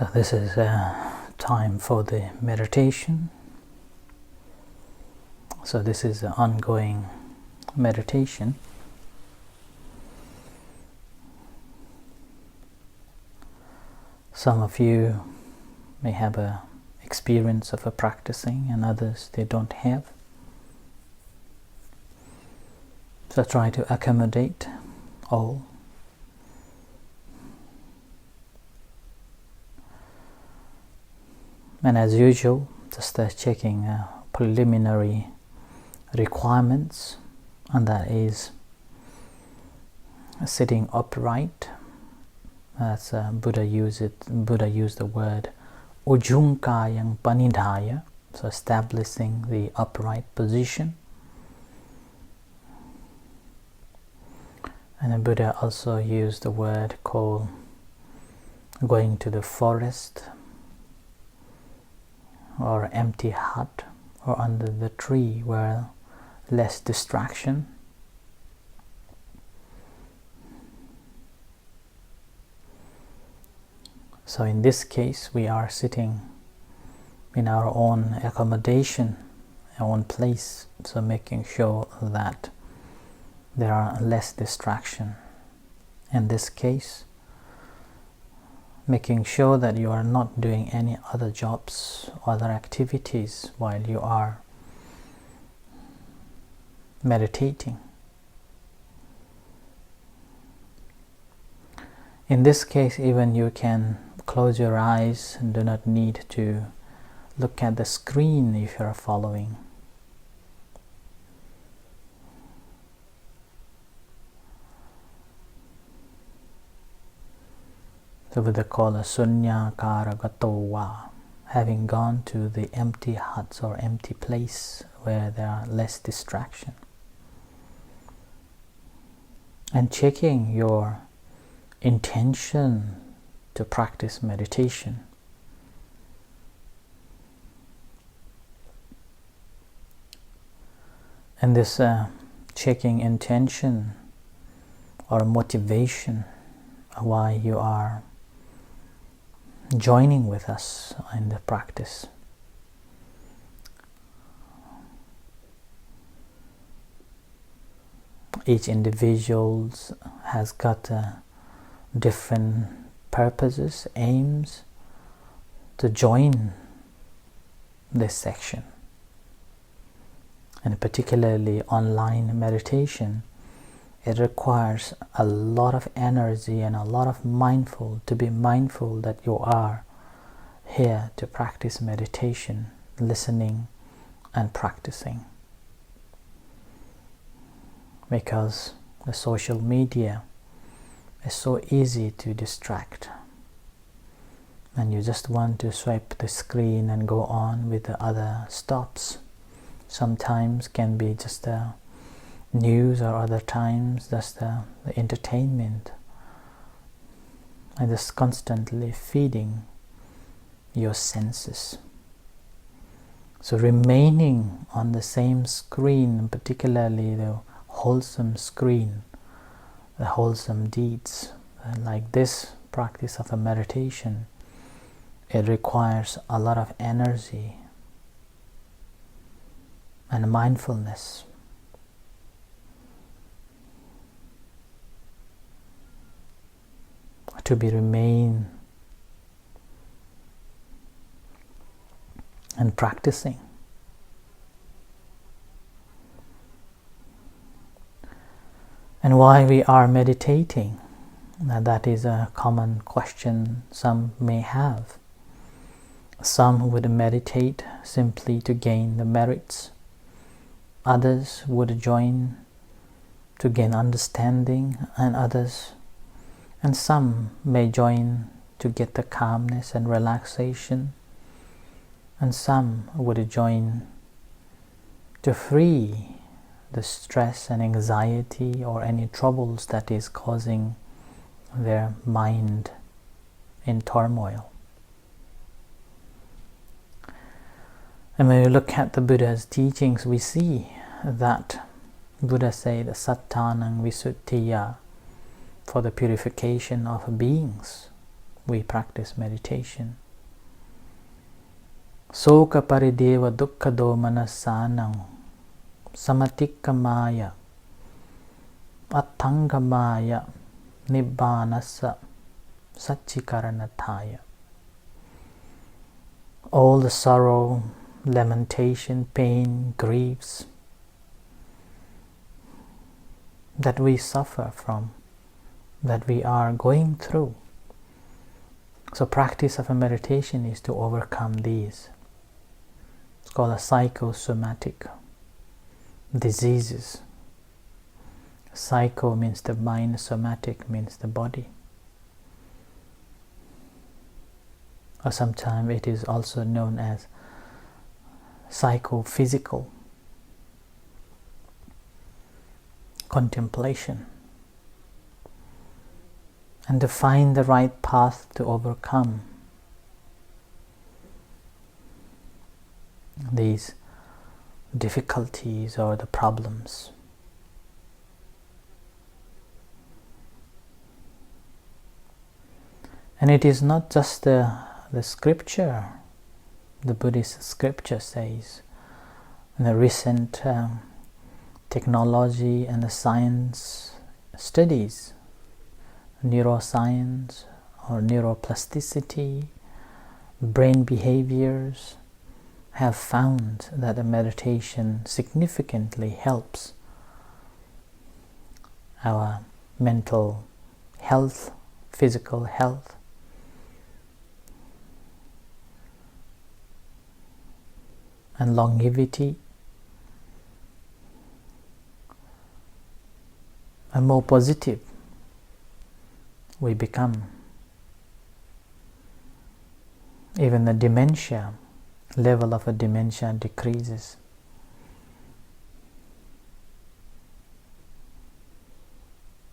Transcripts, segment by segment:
So this is time for the meditation. So this is an ongoing meditation. Some of you may have a experience of a practicing and others they don't have. So try to accommodate all. And as usual, just checking preliminary requirements, and that is sitting upright. As Buddha used the word ujjunkayang panidhaya, so establishing the upright position. And then Buddha also used the word called going to the forest or empty hut or under the tree where less distraction. So in this case we are sitting in our own accommodation, our own place, so making sure that there are less distraction. In this case, making sure that you are not doing any other jobs, other activities while you are meditating. In this case, even you can close your eyes and do not need to look at the screen if you are following. So Buddha called a sunyakara gatowa, having gone to the empty huts or empty place where there are less distraction. And checking your intention to practice meditation. And this checking intention or motivation why you are joining with us in the practice. Each individual has got different purposes, aims to join this section. And particularly online meditation, it requires a lot of energy and a lot of to be mindful that you are here to practice meditation, listening and practicing. Because the social media is so easy to distract. And you just want to swipe the screen and go on with the other stops. Sometimes can be just news, or other times just the entertainment, and just constantly feeding your senses. So remaining on the same screen, particularly the wholesome screen, the wholesome deeds, like this practice of a meditation, it requires a lot of energy and mindfulness. To remain and practicing. And why we are meditating? Now that is a common question some may have. Some would meditate simply to gain the merits. Others would join to gain understanding, and some may join to get the calmness and relaxation, and some would join to free the stress and anxiety or any troubles that is causing their mind in turmoil. And when we look at the Buddha's teachings, we see that Buddha said sattanang visuddhiya, for the purification of beings, we practice meditation. Soka parideva dukkado manasanang samatikkamaya attangamaya nibbanasa satchikaranataya. All the sorrow, lamentation, pain, griefs that we suffer from, that we are going through. So practice of a meditation is to overcome these. It's called a psychosomatic diseases. Psycho means the mind, somatic means the body. Or sometimes it is also known as psychophysical contemplation. And to find the right path to overcome these difficulties or the problems. And it is not just the scripture, the Buddhist scripture says, in the recent technology and the science studies, neuroscience or neuroplasticity, brain behaviors, have found that the meditation significantly helps our mental health, physical health, and longevity, and more positive we become. Even the dementia, level of a dementia decreases.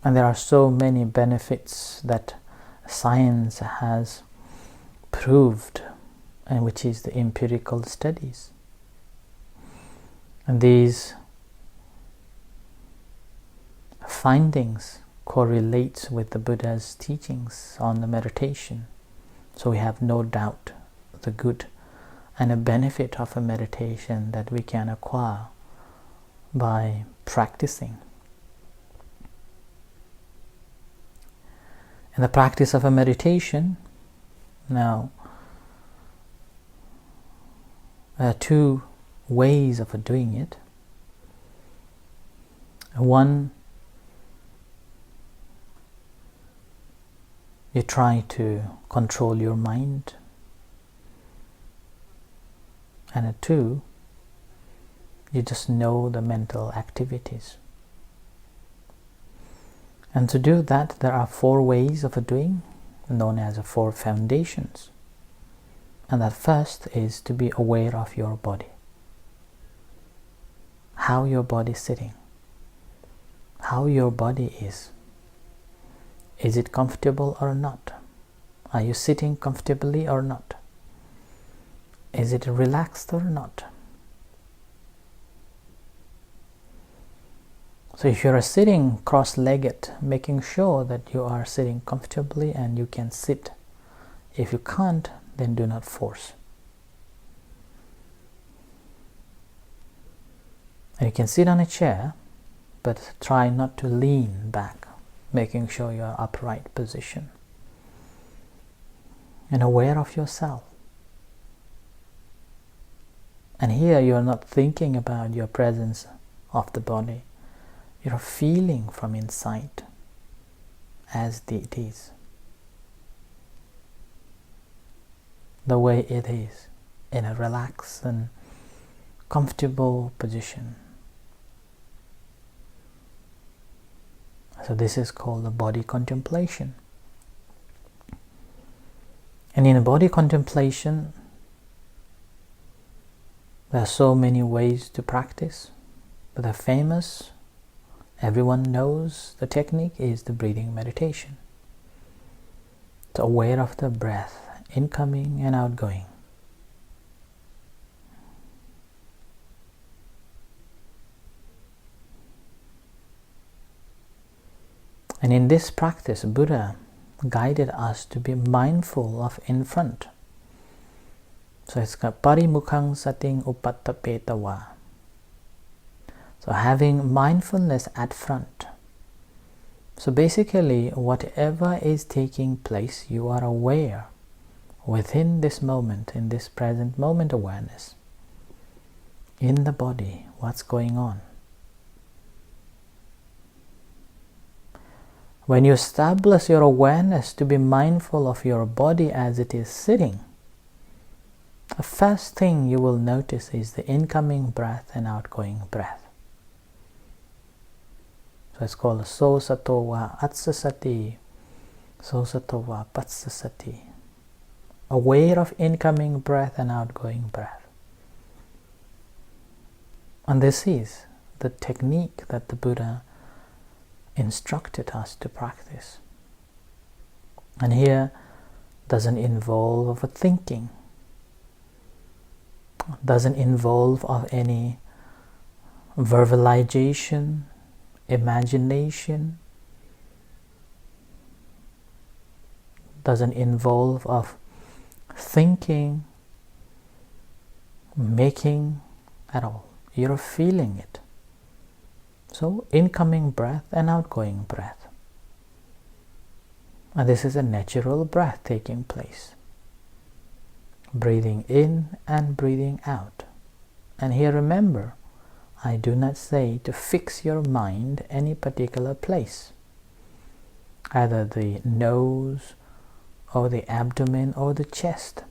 And there are so many benefits that science has proved, and which is the empirical studies. And these findings correlate with the Buddha's teachings on the meditation. So we have no doubt the good and a benefit of a meditation that we can acquire by practicing. In the practice of a meditation, now, there are two ways of doing it. One, you try to control your mind, and two, you just know the mental activities. And to do that, there are 4 ways of doing, known as the 4 foundations. And that first is to be aware of your body. How your body is sitting. How your body is. Is it comfortable or not? Are you sitting comfortably or not? Is it relaxed or not? So if you are sitting cross-legged, making sure that you are sitting comfortably and you can sit. If you can't, then do not force. And you can sit on a chair, but try not to lean back, making sure you are upright position. And aware of yourself. And here you are not thinking about your presence of the body. You are feeling from inside as it is. The way it is, in a relaxed and comfortable position. So this is called the body contemplation. And in a body contemplation, there are so many ways to practice, but the famous, everyone knows the technique, is the breathing meditation. So aware of the breath, incoming and outgoing. And in this practice, Buddha guided us to be mindful of in front. So it's got parimukhang sating upattapetawa. So having mindfulness at front. So basically, whatever is taking place, you are aware within this moment, in this present moment awareness, in the body, what's going on. When you establish your awareness to be mindful of your body as it is sitting, the first thing you will notice is the incoming breath and outgoing breath. So it's called so sato wa atsasati, so sato wa patsasati. Aware of incoming breath and outgoing breath. And this is the technique that the Buddha instructed us to practice. And here doesn't involve thinking, doesn't involve of any verbalization, imagination, doesn't involve of thinking, making at all. You're feeling it. So incoming breath and outgoing breath. And this is a natural breath taking place. Breathing in and breathing out. And here remember, I do not say to fix your mind any particular place. Either the nose or the abdomen or the chest.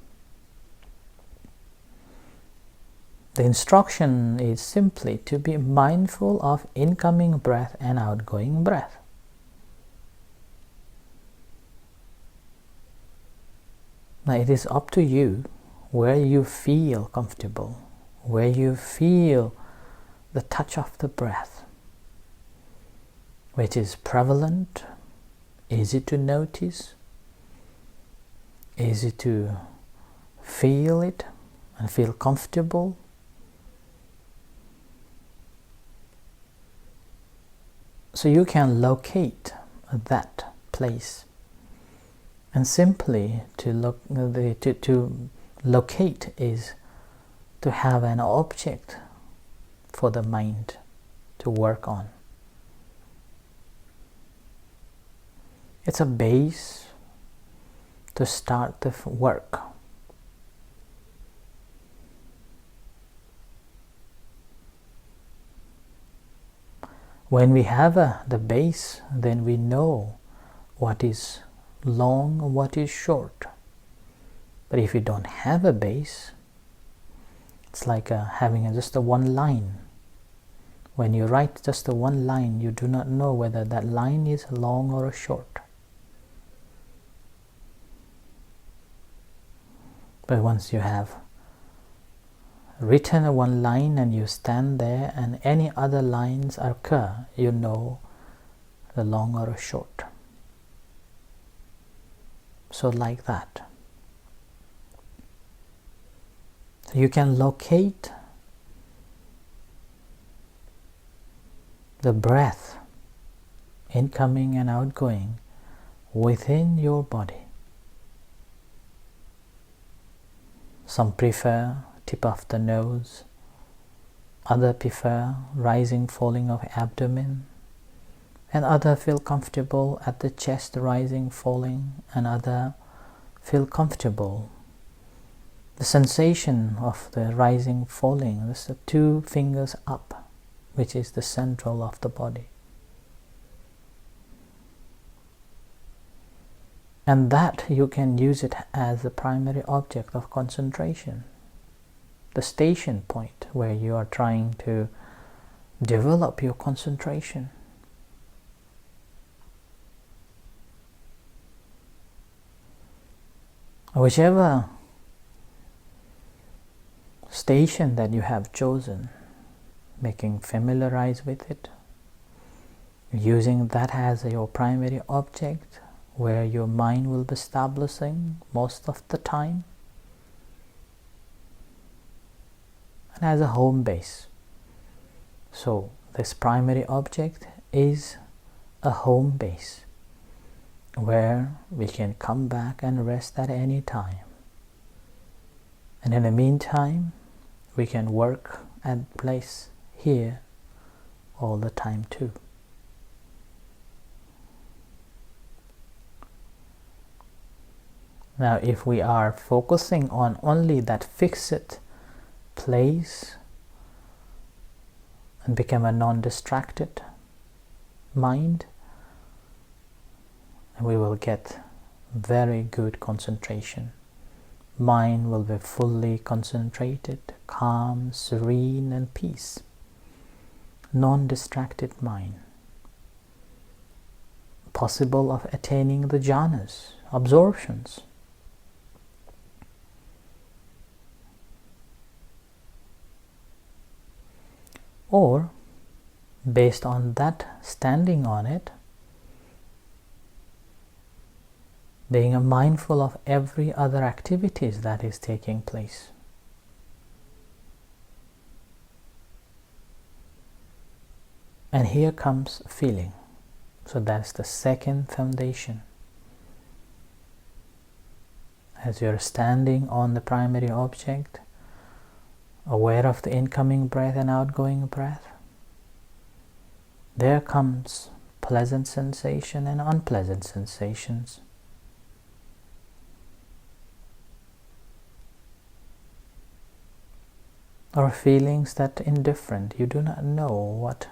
The instruction is simply to be mindful of incoming breath and outgoing breath. Now it is up to you where you feel comfortable, where you feel the touch of the breath, which is prevalent, easy to notice, easy to feel it and feel comfortable. So you can locate that place, and simply to locate is to have an object for the mind to work on. It's a base to start the work. When we have the base, then we know what is long, what is short. But if you don't have a base, it's like having just a one line. When you write just a one line, you do not know whether that line is long or short. But once you have written one line and you stand there and any other lines occur, you know the long or short. So like that. So you can locate the breath incoming and outgoing within your body. Some prefer tip of the nose, other prefer rising falling of abdomen, and other feel comfortable at the chest rising falling, and other feel comfortable the sensation of the rising falling. This is the two fingers up, which is the central of the body. And that you can use it as the primary object of concentration. The station point where you are trying to develop your concentration. Whichever station that you have chosen, making familiarized with it, using that as your primary object where your mind will be establishing most of the time, and as a home base. So this primary object is a home base where we can come back and rest at any time. And in the meantime, we can work at place here all the time too. Now, if we are focusing on only that fixed place and become a non-distracted mind, we will get very good concentration. Mind will be fully concentrated, calm, serene, and peace. Non-distracted mind. Possible of attaining the jhanas, absorptions. Or, based on that, standing on it, being mindful of every other activities that is taking place. And here comes feeling. So that's the second foundation. As you're standing on the primary object, aware of the incoming breath and outgoing breath, there comes pleasant sensation and unpleasant sensations. Or feelings that indifferent, you do not know what,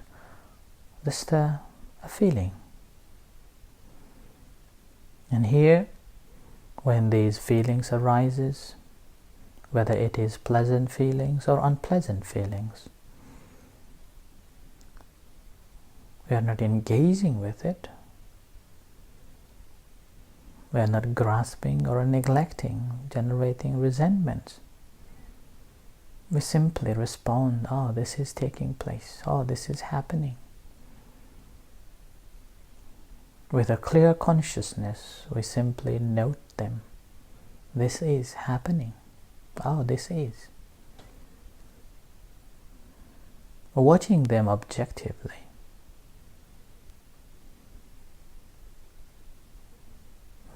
just a feeling. And here, when these feelings arises, whether it is pleasant feelings or unpleasant feelings, we are not engaging with it. We are not grasping or neglecting, generating resentments. We simply respond, oh, this is taking place, oh, this is happening. With a clear consciousness, we simply note them. This is happening. Oh, this is. Watching them objectively.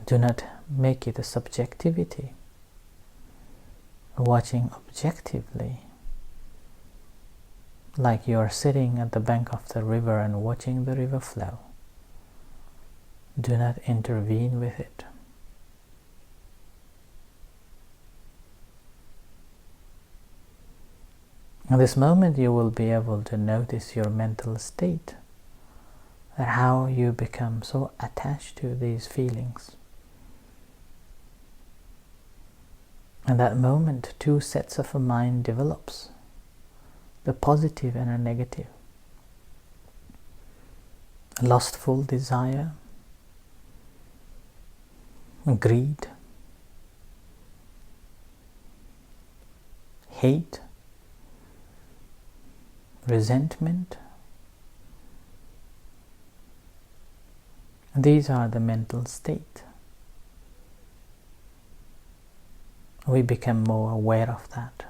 Do not make it a subjectivity. Watching objectively, like you are sitting at the bank of the river and watching the river flow. Do not intervene with it. In this moment you will be able to notice your mental state, that how you become so attached to these feelings. In that moment, two sets of a mind develops, the positive and a negative. Lustful desire, greed, hate, resentment. These are the mental state. We become more aware of that.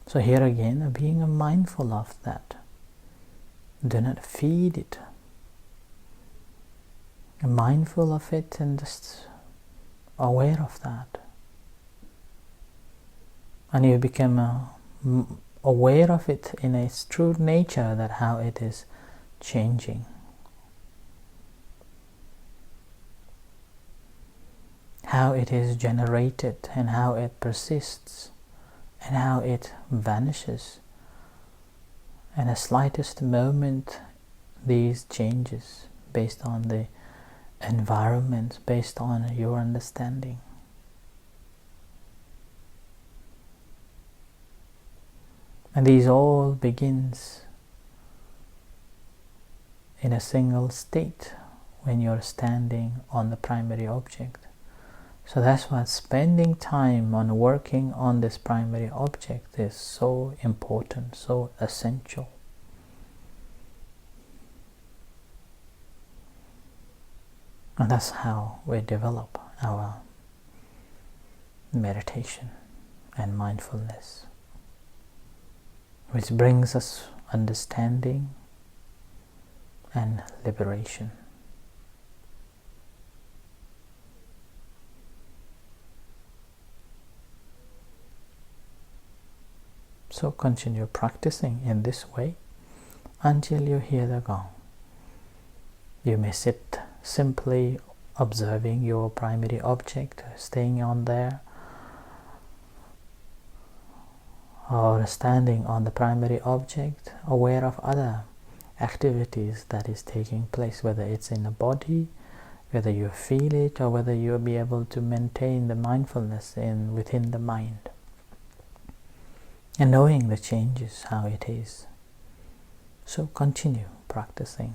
So here again, being mindful of that. Do not feed it. Mindful of it and just aware of that. And you become aware of it in its true nature, that how it is changing. How it is generated and how it persists and how it vanishes. In the slightest moment, these changes based on the environment, based on your understanding. And these all begins in a single state when you're standing on the primary object. So that's why spending time on working on this primary object is so important, so essential. And that's how we develop our meditation and mindfulness, which brings us understanding and liberation. So continue practicing in this way until you hear the gong. You may sit simply observing your primary object, staying on there, or standing on the primary object, aware of other activities that is taking place, whether it's in the body, whether you feel it, or whether you'll be able to maintain the mindfulness within the mind. And knowing the changes, how it is. So continue practicing.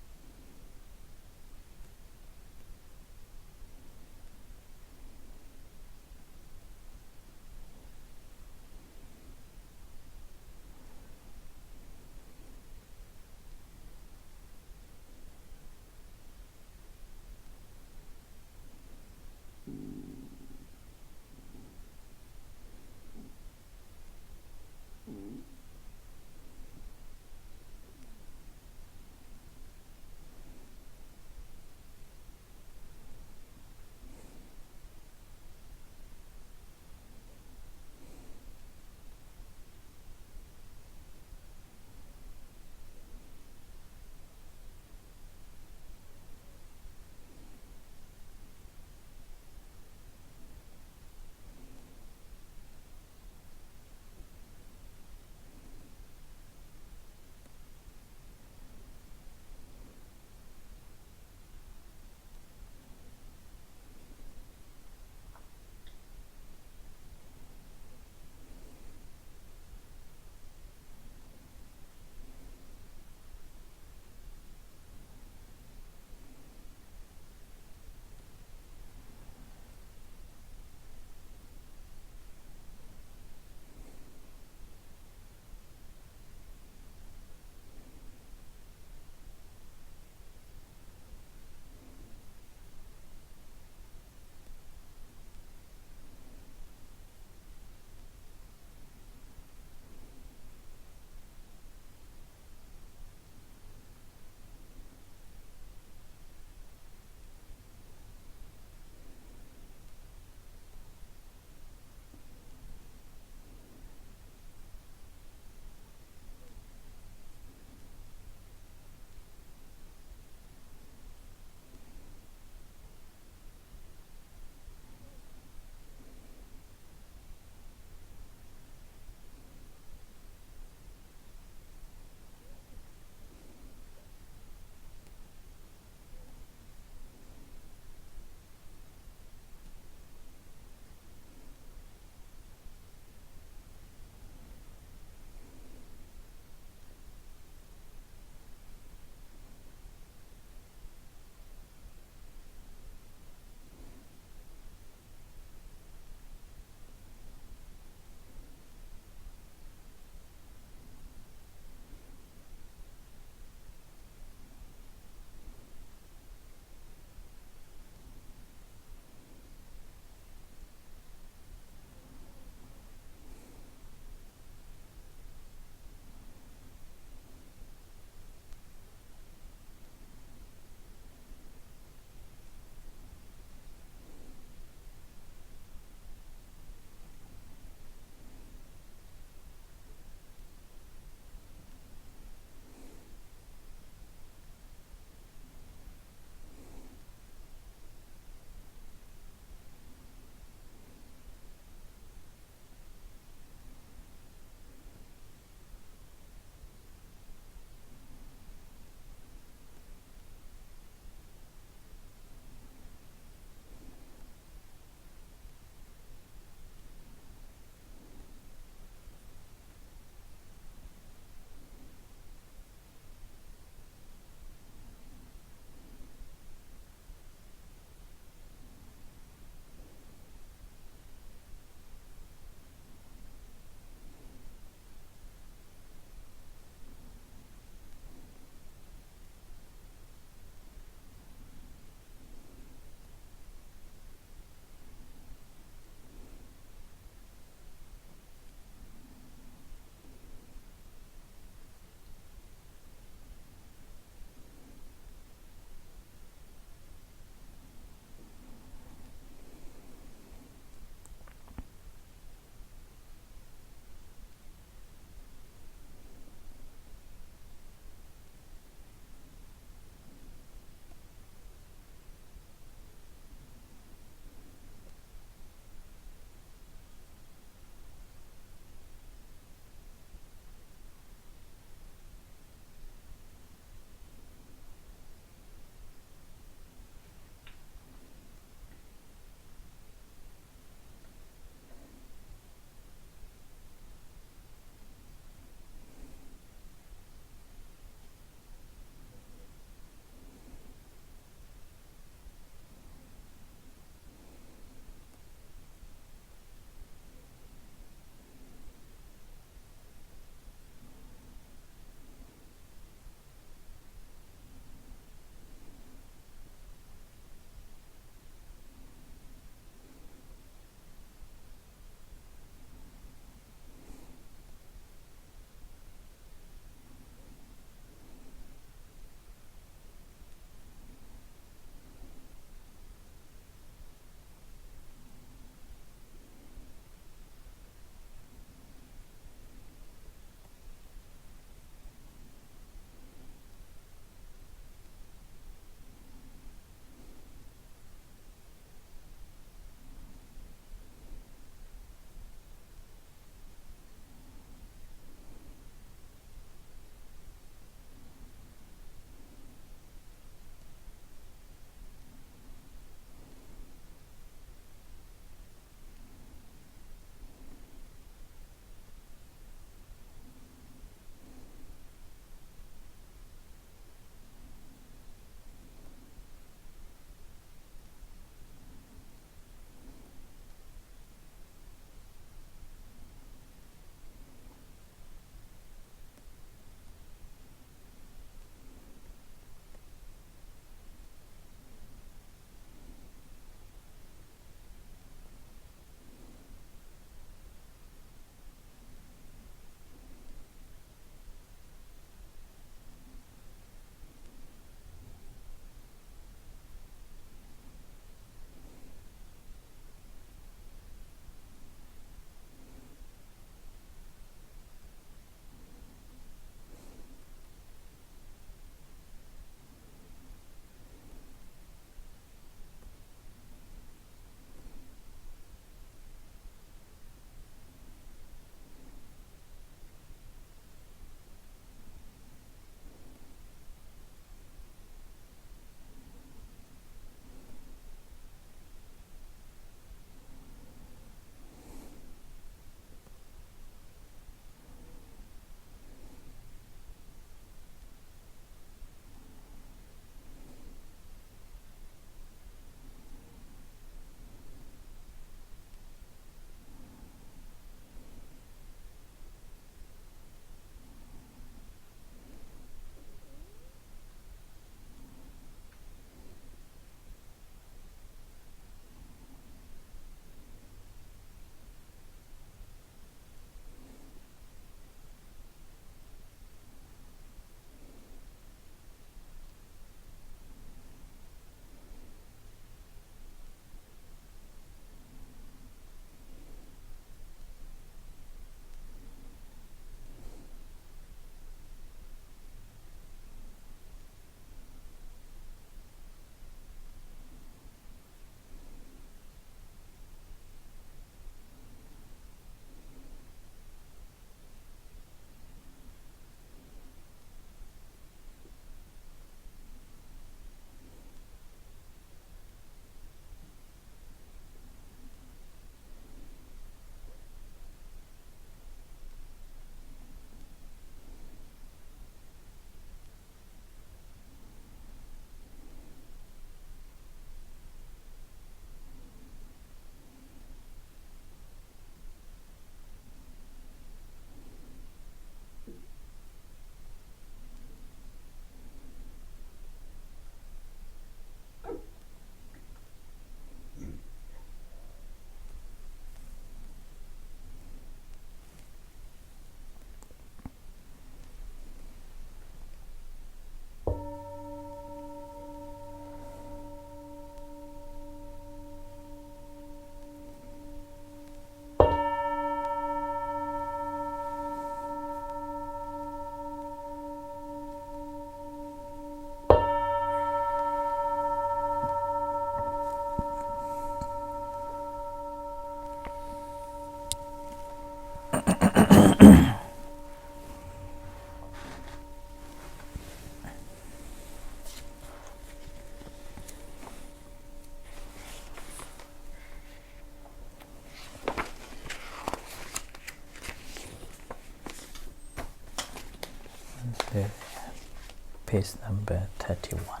page number 31.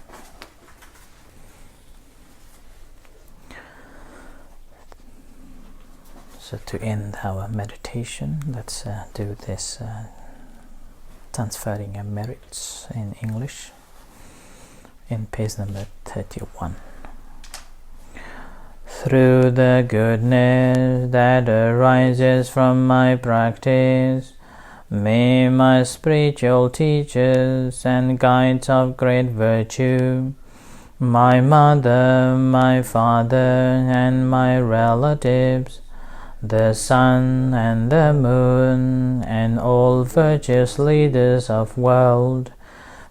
So to end our meditation, let's do this transferring merits in English in page number 31. Through the goodness that arises from my practice, may my spiritual teachers and guides of great virtue, my mother, my father, and my relatives, the sun and the moon, and all virtuous leaders of world,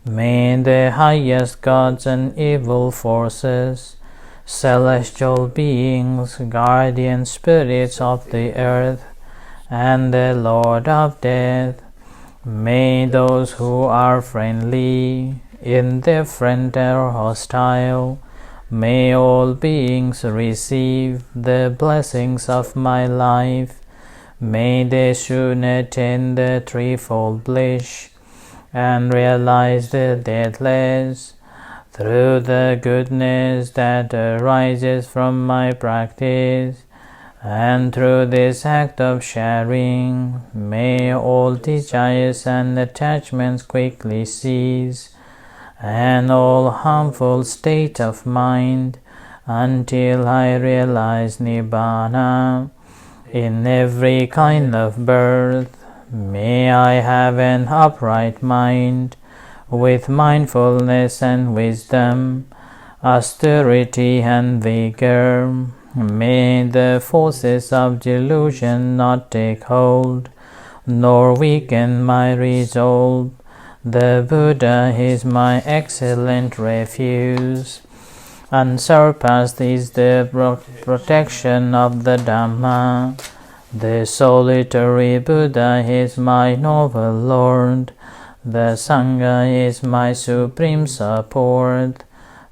may the highest gods and evil forces, celestial beings, guardian spirits of the earth, and the Lord of death, may those who are friendly, indifferent, or hostile, may all beings receive the blessings of my life, may they soon attain the threefold bliss, and realize the deathless. Through the goodness that arises from my practice, and through this act of sharing, may all desires and attachments quickly cease, and all harmful state of mind, until I realize Nibbana. In every kind of birth, may I have an upright mind, with mindfulness and wisdom, austerity and vigor. May the forces of delusion not take hold, nor weaken my resolve. The Buddha is my excellent refuge. Unsurpassed is the protection of the Dhamma. The solitary Buddha is my noble Lord. The Sangha is my supreme support.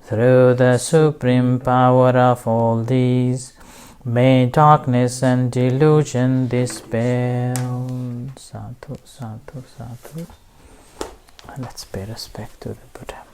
Through the supreme power of all these, may darkness and delusion dispel. Sadhu, sadhu, sadhu. Let's pay respect to the Buddha.